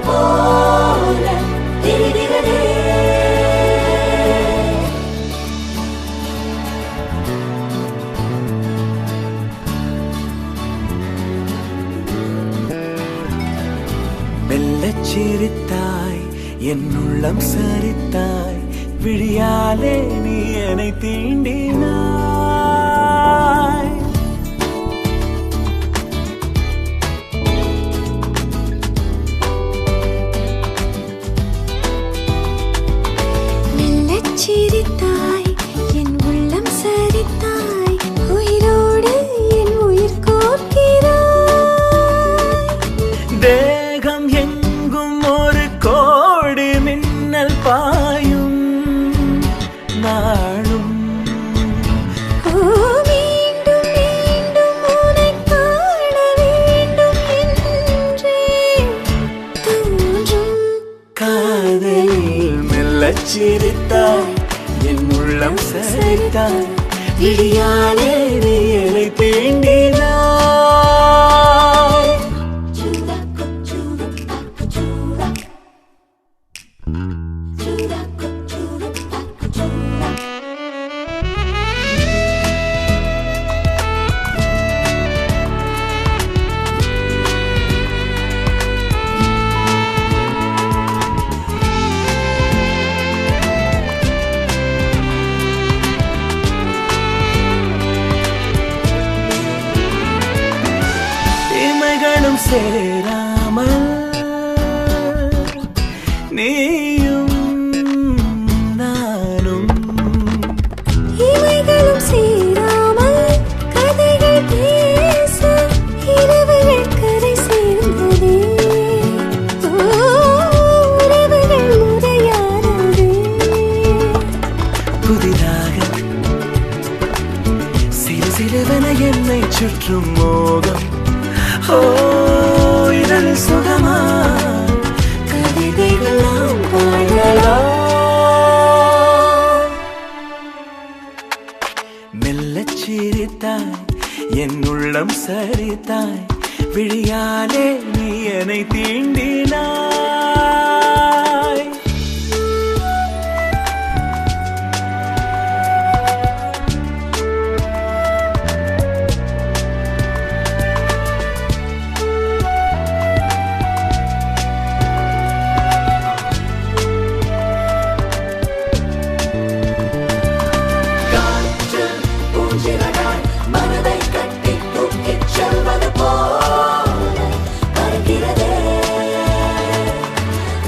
போல தெரிகிறதே. மெல்லச் சிரித்தாய், என் உள்ளம் சரித்தாய், விழியாலே நீ என்னை தீண்டினாய். மெல்லச் சிரித்தாய், என் உள்ளம் சரித்தாய், உயிரோடு என் உயிர் கோர்க்கிறாய். தேகம் எங்கும் ஒரு கோடி மின்னல் பாயும் நாளும். மீண்டும் மீண்டும் உன்னை காண வேண்டும் என்றே தோன்றும் காதலில் மெல்லச் சிரித்தாய், என் உள்ளம் சரித்தாய், விழியாலே நீ என்னை தீண்டினாய். Chura, chura, chura. Chura, chura, chura. இமைகளும் சேராமல் நீயும் நானும் இவைகளும் சேராமல் கதைகள் பேச இரவுகள் கரை சேர்ந்ததே. உறவுகள் உரையாடவே புதிதாக சிறு சிறுவன என்னை சுற்றும் மோகம். ஓ இதழ் சுகமா கவிதைகளாம் பாடலாம். மெல்லச் சிரித்தாய், என் உள்ளம் சரித்தாய், விழியாலே நீ என்னை தீண்டினாய். காற்று பூஞ்சிரடாய் மனதை கட்டி தூக்கிச் செல்வது போல பறக்கிறதே.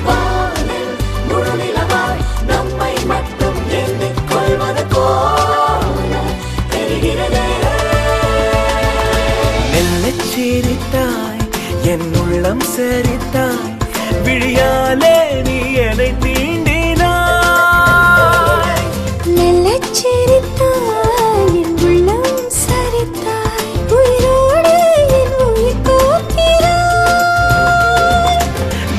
வானில் முழுநிலவாய் நம்மை மட்டும் எண்ணிக் கொள்வது போல தெரிகிறதே. மெல்லச் சிரித்தாய், என் உள்ளம் சரித்தாய், விழியாலே நீ என்னை தீண்டினாய். மெல்லச் சிரித்தாய், என் உள்ளம் சரித்தாய், உயிரோடு என் உயிர் கோர்க்கிறாய்.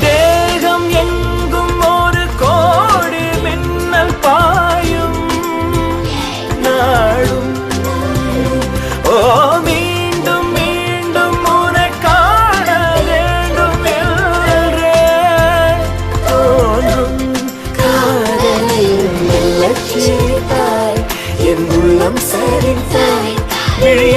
தேகம் எங்கும் ஒரு கோடி மின்னல் பாயும் நாளும். ஓ மீண்டும் மீண்டும் உன்னை காண வேண்டும் என்றே தோன்றும் காதலில் மெல்லச் சிரித்தாய், என் உள்ளம் சரித்தாய், விழியாலே